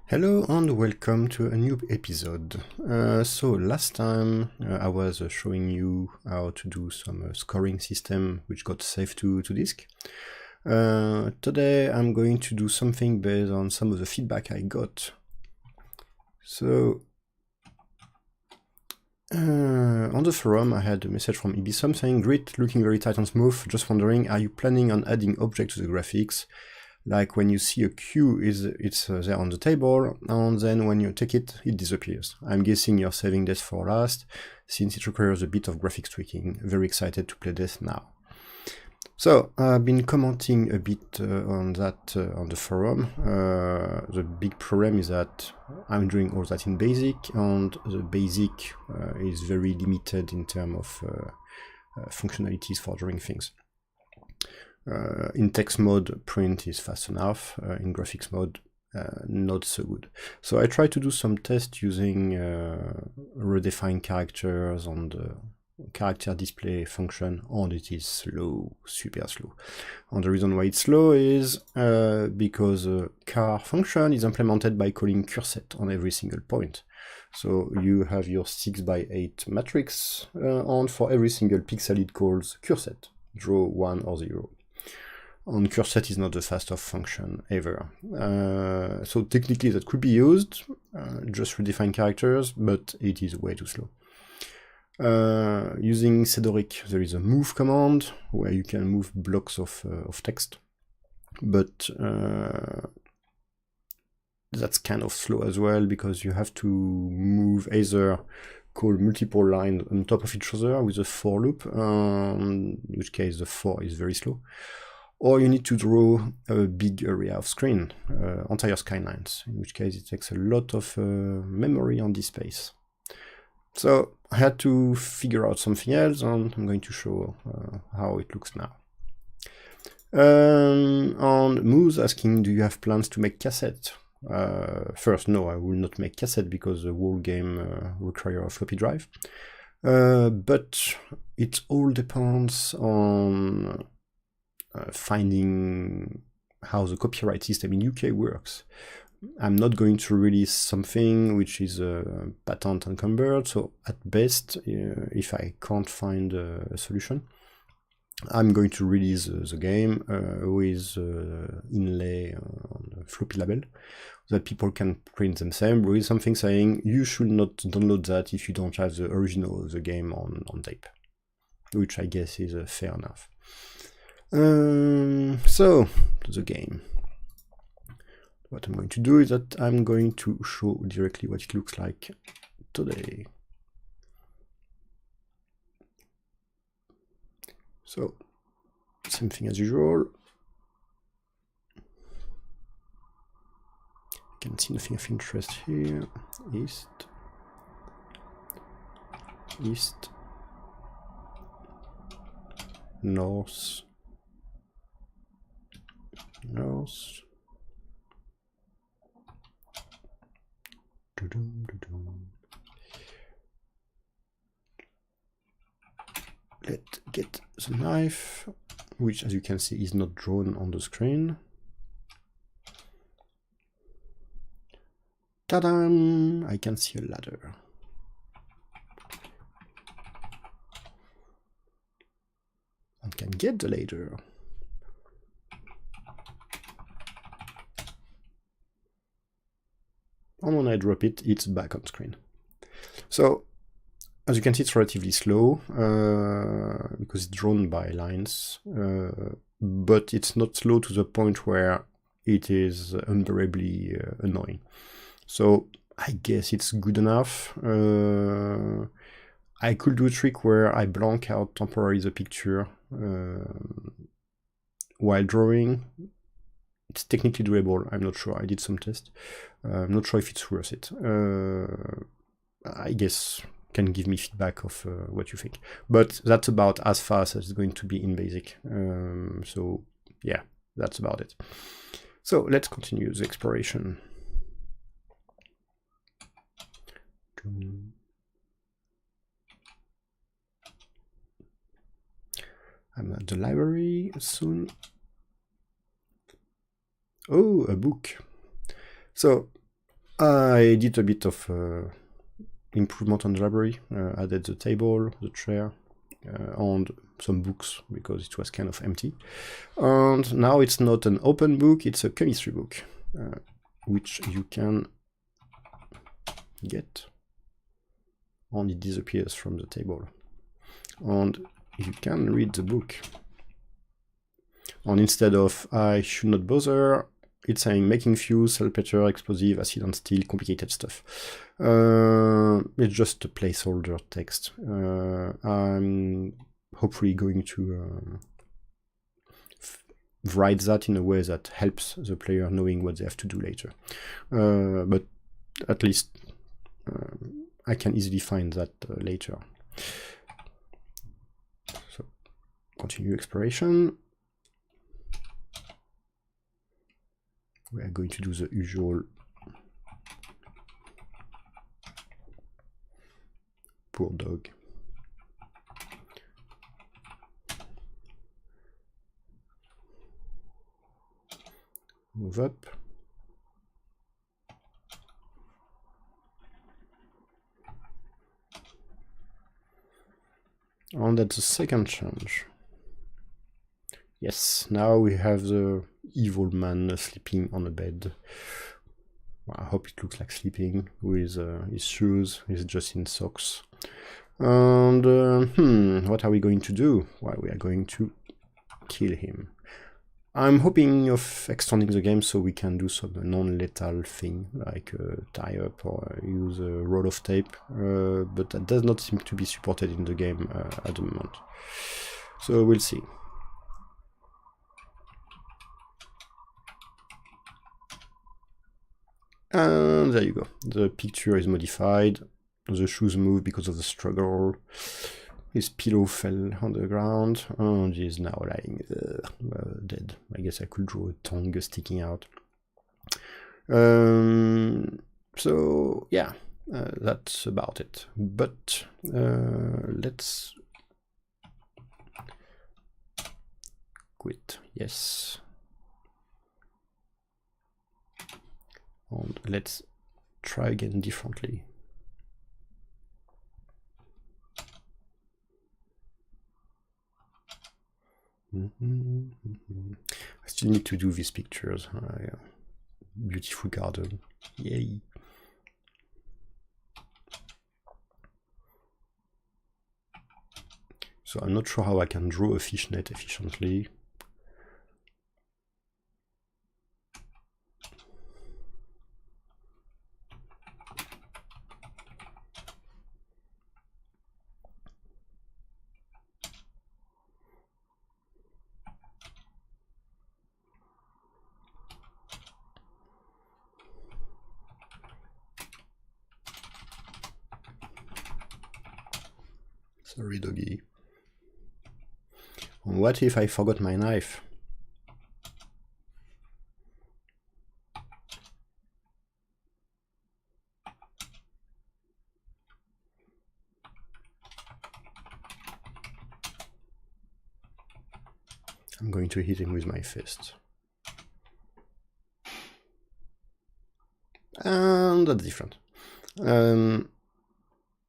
Hello and welcome to a new episode. So last time I was showing you how to do some scoring system which got saved to disk. Today I'm going to do something based on some of the feedback I got. So on the forum I had a message from Ibisum saying, "Great, looking very tight and smooth. Just wondering, are you planning on adding objects to the graphics? Like when you see a queue, it's there on the table, and then when you take it, it disappears. I'm guessing you're saving this for last, since it requires a bit of graphics tweaking. Very excited to play this now." So I've been commenting a bit on that on the forum. The big problem is that I'm doing all that in BASIC, and the BASIC is very limited in terms of functionalities for drawing things. In text mode, print is fast enough. In graphics mode, not so good. So I try to do some tests using redefined characters on the character display function, and it is slow, super slow. And the reason why it's slow is because the char function is implemented by calling curset on every single point. So you have your 6x8 matrix, and for every single pixel it calls curset, draw 1 or 0. And curset is not the fastest function ever. So technically that could be used, just redefine characters, but it is way too slow. Using Oric, there is a move command where you can move blocks of text, but that's kind of slow as well, because you have to move either call multiple lines on top of each other with a for loop, in which case the for is very slow, or you need to draw a big area of screen, entire skylines, in which case it takes a lot of memory on this space. So I had to figure out something else, and I'm going to show how it looks now. And Moose asking, do you have plans to make cassette? First, no, I will not make cassette because the whole game requires a floppy drive. But it all depends on finding how the copyright system in UK works. I'm not going to release something which is patent encumbered, so at best, if I can't find a solution, I'm going to release the game with inlay on a floppy label, so that people can print themselves with something saying you should not download that if you don't have the original of the game on tape, which I guess is fair enough. So, the game. What I'm going to do is that I'm going to show directly what it looks like today. So, same thing as usual. You can see nothing of interest here. East, north, Let's get the knife, which as you can see is not drawn on the screen. Ta-da! I can see a ladder. I can get the ladder. And when I drop it, it's back on screen. So, as you can see, it's relatively slow, because it's drawn by lines, but it's not slow to the point where it is unbearably annoying. So, I guess it's good enough. I could do a trick where I blank out temporarily the picture while drawing. It's technically doable, I'm not sure, I did some tests. I'm not sure if it's worth it. I guess can give me feedback of what you think. But that's about as fast as it's going to be in BASIC. So yeah, that's about it. So let's continue the exploration. I'm at the library soon. Oh, a book. So I did a bit of improvement on the library, added the table, the chair, and some books because it was kind of empty. And now it's not an open book, it's a chemistry book, which you can get, and it disappears from the table. And you can read the book. And instead of I should not bother, it's saying making fuse, saltpeter, explosive, acid and steel, complicated stuff. It's just a placeholder text. I'm hopefully going to write that in a way that helps the player knowing what they have to do later. But at least I can easily find that later. So continue exploration. We are going to do the usual poor dog. Move up. And that's the second change. Yes, now we have the evil man sleeping on a bed. Well, I hope it looks like sleeping with his shoes. He's just in socks. And what are we going to do? Well, we are going to kill him. I'm hoping of extending the game so we can do some non-lethal thing, like tie up or use a roll of tape, but that does not seem to be supported in the game at the moment. So we'll see. And there you go. The picture is modified. The shoes move because of the struggle. His pillow fell on the ground, and he is now lying dead. I guess I could draw a tongue sticking out. So yeah, that's about it. But let's quit. Yes. And let's try again differently. I still need to do these pictures. Beautiful garden. Yay. So I'm not sure how I can draw a fishnet efficiently. Sorry, doggy. What if I forgot my knife? I'm going to hit him with my fist. And that's different.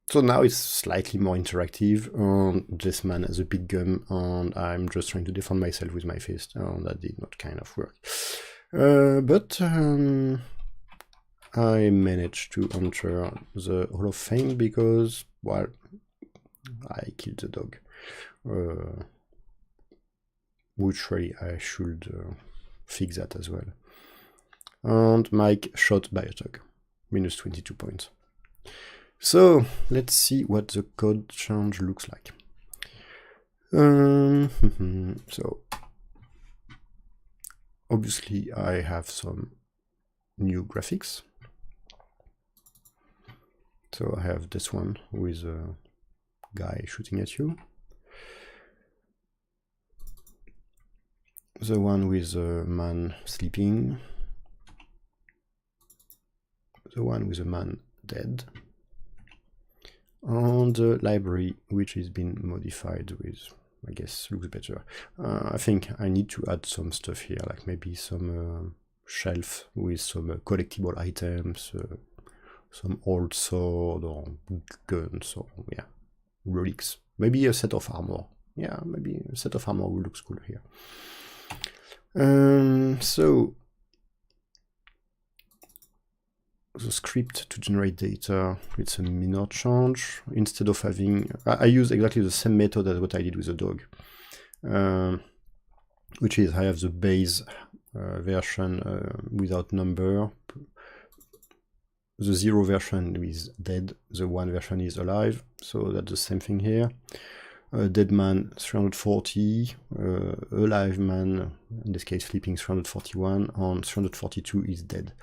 So now it's slightly more interactive, and this man has a big gun, and I'm just trying to defend myself with my fist, and that did not kind of work. But I managed to enter the Hall of Fame because, well, I killed the dog. Which really I should fix that as well. And Mike shot by a dog. Minus 22 points. So let's see what the code change looks like. So obviously I have some new graphics. So I have this one with a guy shooting at you. The one with a man sleeping. The one with a man dead. And the library, which has been modified with, I guess, looks better. I think I need to add some stuff here, like maybe some shelf with some collectible items, some old sword or guns or yeah, relics. Maybe a set of armor. Yeah, maybe a set of armor will look cool here. So the script to generate data, it's a minor change. Instead of having, I use exactly the same method as what I did with the dog, which is I have the base version without number. The 0 version is dead, the 1 version is alive, so that's the same thing here. Dead man 340, alive man, in this case sleeping 341, and 342 is dead.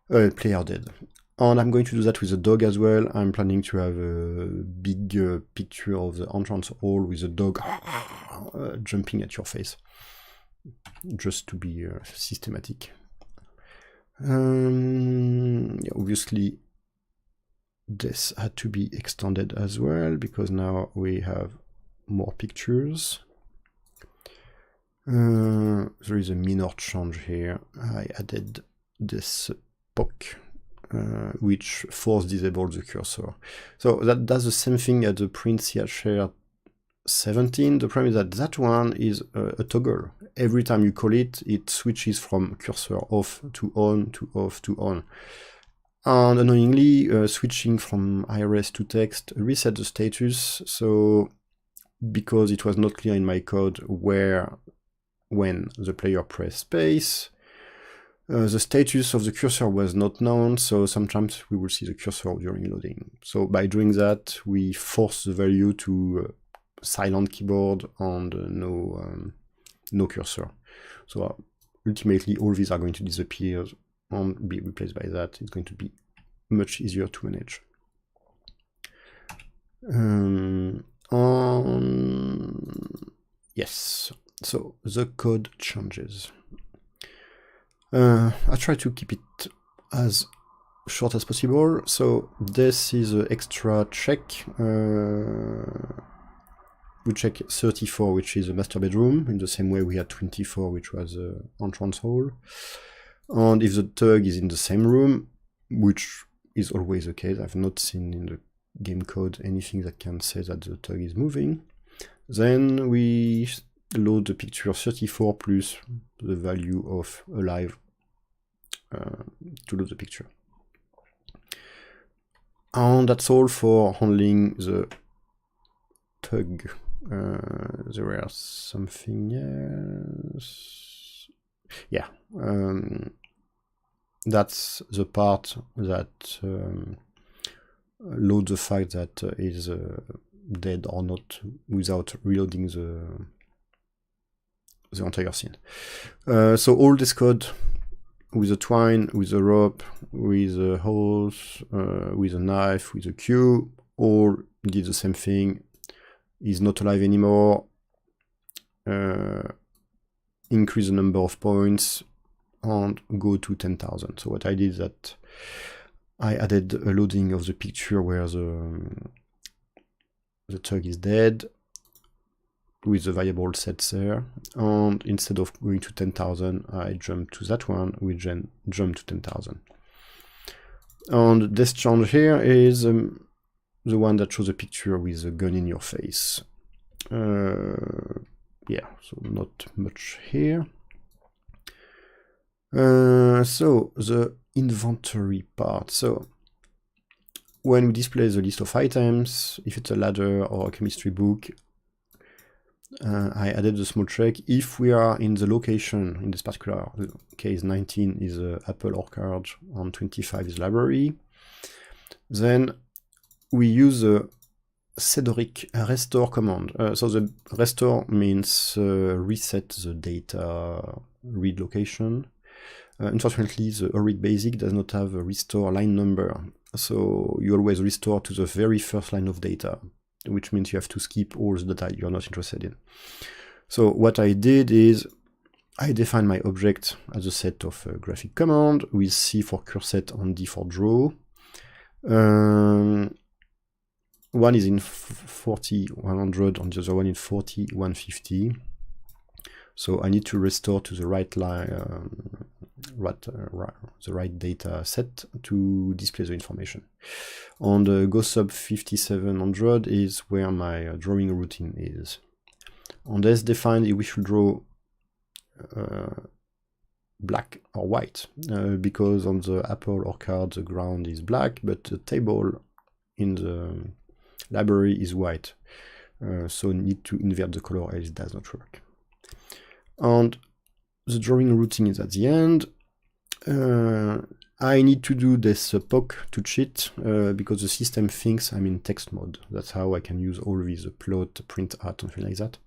Player dead. And I'm going to do that with the dog as well. I'm planning to have a big picture of the entrance hall with the dog jumping at your face, just to be systematic. Yeah, obviously this had to be extended as well, because now we have more pictures. There is a minor change here. I added this POC, which force disables the cursor. So that does the same thing as the print CHR 17. The problem is that that one is a toggle. Every time you call it, it switches from cursor off to on to off to on. And annoyingly, switching from IRS to text reset the status. So because it was not clear in my code when the player pressed space, the status of the cursor was not known, so sometimes we will see the cursor during loading. So by doing that, we force the value to silent keyboard and no cursor. So ultimately, all these are going to disappear and be replaced by that. It's going to be much easier to manage. Yes, so the code changes. I try to keep it as short as possible. So this is an extra check. We check 34, which is a master bedroom, in the same way we had 24, which was an entrance hall. And if the tug is in the same room, which is always the case, I've not seen in the game code anything that can say that the tug is moving, then we load the picture 34 plus the value of alive to load the picture. And that's all for handling the tug. There was something else. Yeah, that's the part that loads the fact that is dead or not without reloading the entire scene. So all this code with a twine, with a rope, with a hose, with a knife, with a cue, all did the same thing. Is not alive anymore. Increase the number of points and go to 10,000. So what I did is that I added a loading of the picture where the tug is dead with the variable set there, and instead of going to 10,000, I jump to that one, which then jump to 10,000. And this change here is the one that shows a picture with a gun in your face. Yeah, so not much here. So the inventory part. So when we display the list of items, if it's a ladder or a chemistry book, I added the small check. If we are in the location, in this particular case, 19 is Apple Orchard and 25 is library, then we use the Oric restore command. So the restore means reset the data read location. Unfortunately, the Oric basic does not have a restore line number. So you always restore to the very first line of data, which means you have to skip all the data you're not interested in. So what I did is I define my object as a set of graphic command with C for curset and D for draw. One is in 40,100 and the other one in 40,150. So I need to restore to the right line, the right data set to display the information. On the Go sub 5700 is where my drawing routine is. On this defined, we should draw black or white, because on the apple or card the ground is black, but the table in the library is white. So need to invert the color, else it does not work. And the drawing routine is at the end. I need to do this POC to cheat, because the system thinks I'm in text mode. That's how I can use all these plot, print out, and things like that.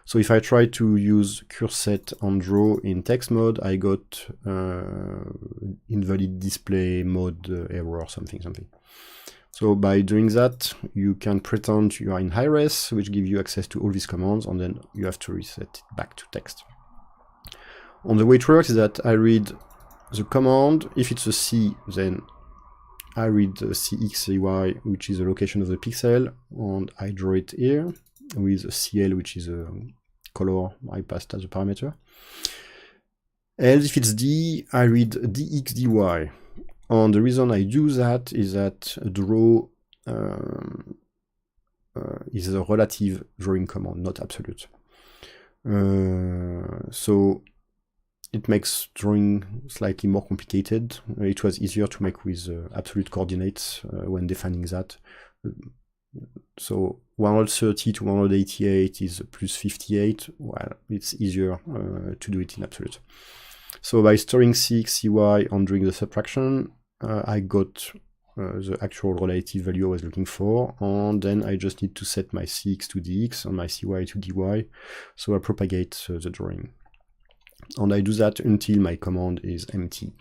So if I try to use curset and draw in text mode, I got invalid display mode error or something. So by doing that, you can pretend you are in high-res, which gives you access to all these commands, and then you have to reset it back to text. On the way it works is that I read the command. If it's a C, then I read the CXCY, which is the location of the pixel, and I draw it here with a CL, which is a color I passed as a parameter. Else, if it's D, I read DXDY. And the reason I do that is that draw is a relative drawing command, not absolute. So it makes drawing slightly more complicated. It was easier to make with absolute coordinates when defining that. So 130 to 188 is plus 58. Well, it's easier to do it in absolute. So by storing CXCY and doing the subtraction, I got the actual relative value I was looking for, and then I just need to set my CX to DX and my CY to DY, so I propagate the drawing. And I do that until my command is empty,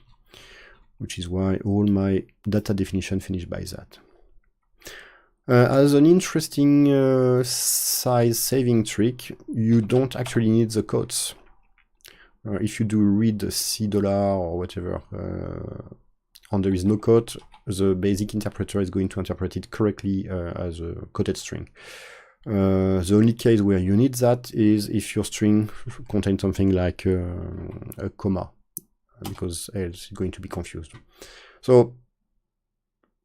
which is why all my data definition finish by that. As an interesting size saving trick, you don't actually need the quotes. If you do read $C or whatever, and there is no quote, the basic interpreter is going to interpret it correctly as a quoted string. The only case where you need that is if your string contains something like a comma, because else it's going to be confused. So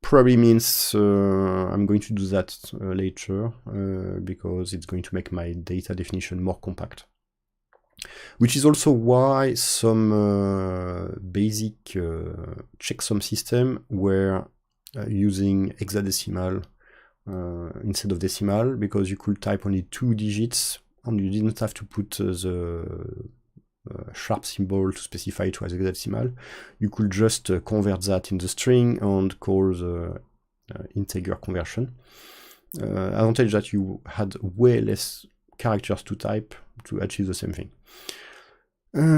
probably means I'm going to do that later, because it's going to make my data definition more compact. Which is also why some basic checksum system were using hexadecimal instead of decimal, because you could type only 2 digits and you didn't have to put the sharp symbol to specify it as hexadecimal. You could just convert that in the string and call the integer conversion. Advantage that you had way less characters to type to achieve the same thing. So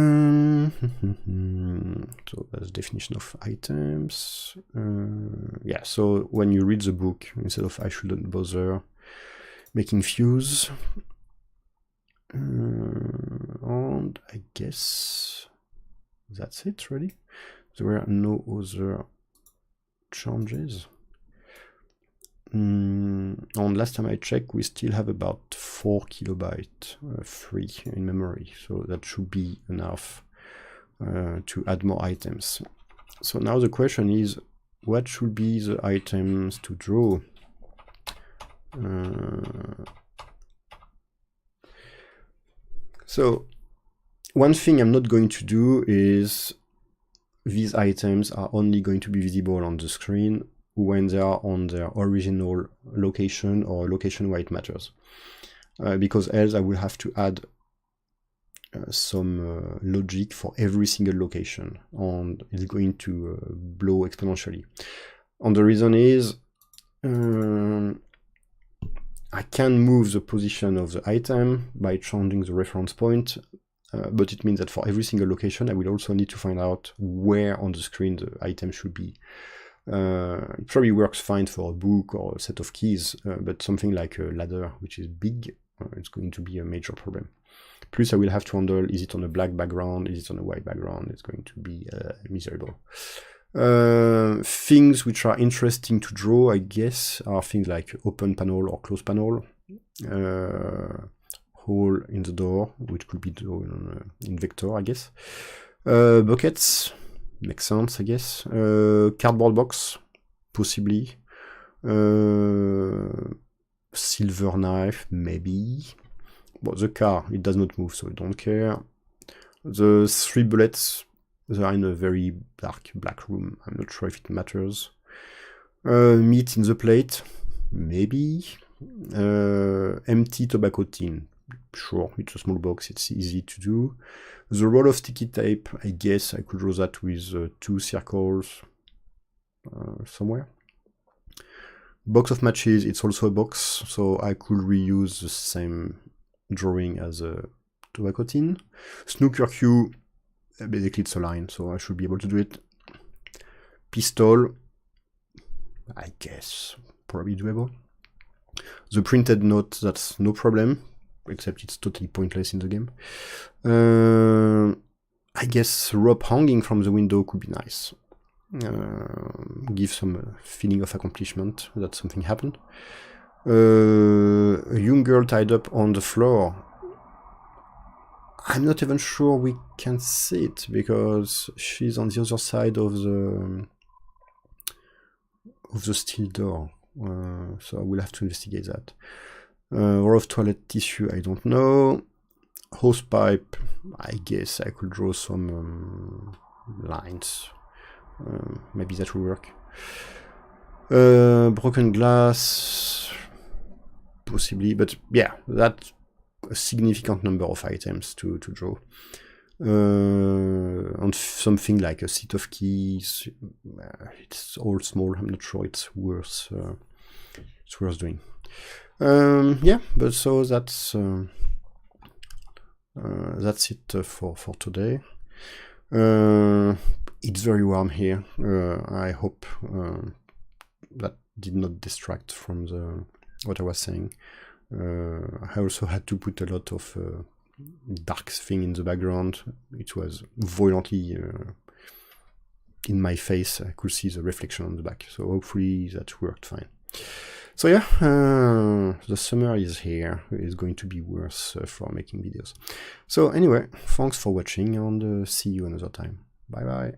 that's the definition of items. Yeah, so when you read the book, instead of I shouldn't bother making fuse, and I guess that's it really. There were no other changes. And last time I checked, we still have about 4 kilobytes free in memory, so that should be enough to add more items. So now the question is, what should be the items to draw? So one thing I'm not going to do is these items are only going to be visible on the screen when they are on their original location or location where it matters. Because else I will have to add some logic for every single location, and it's going to blow exponentially. And the reason is I can move the position of the item by changing the reference point, but it means that for every single location I will also need to find out where on the screen the item should be. It probably works fine for a book or a set of keys, but something like a ladder, which is big, it's going to be a major problem. Plus I will have to handle, is it on a black background, is it on a white background? It's going to be miserable. Things which are interesting to draw, I guess, are things like open panel or close panel, hole in the door, which could be drawn in vector, I guess. Buckets, makes sense, I guess. Cardboard box, possibly. Silver knife, maybe. But the car, it does not move, so I don't care. The 3 bullets, they are in a very dark black room. I'm not sure if it matters. Meat in the plate, maybe. Empty tobacco tin. Sure, it's a small box, it's easy to do. The roll of sticky tape, I guess I could draw that with 2 circles somewhere. Box of matches, it's also a box, so I could reuse the same drawing as a tobacco tin. Snooker cue, basically it's a line, so I should be able to do it. Pistol, I guess, probably doable. The printed note, that's no problem, except it's totally pointless in the game. I guess rope hanging from the window could be nice. Give some feeling of accomplishment that something happened. A young girl tied up on the floor. I'm not even sure we can see it because she's on the other side of the steel door. So I will have to investigate that. Row of toilet tissue, I don't know. Hose pipe, I guess I could draw some lines. Maybe that will work. Broken glass, possibly, but yeah, that's a significant number of items to draw. On something like a set of keys, it's all small. I'm not sure it's worth doing. Yeah, but so that's it for today. It's very warm here. I hope that did not distract from what I was saying. I also had to put a lot of dark thing in the background. It was violently in my face. I could see the reflection on the back, so hopefully that worked fine. So yeah, the summer is here. It's going to be worse for making videos. So anyway, thanks for watching and see you another time. Bye bye.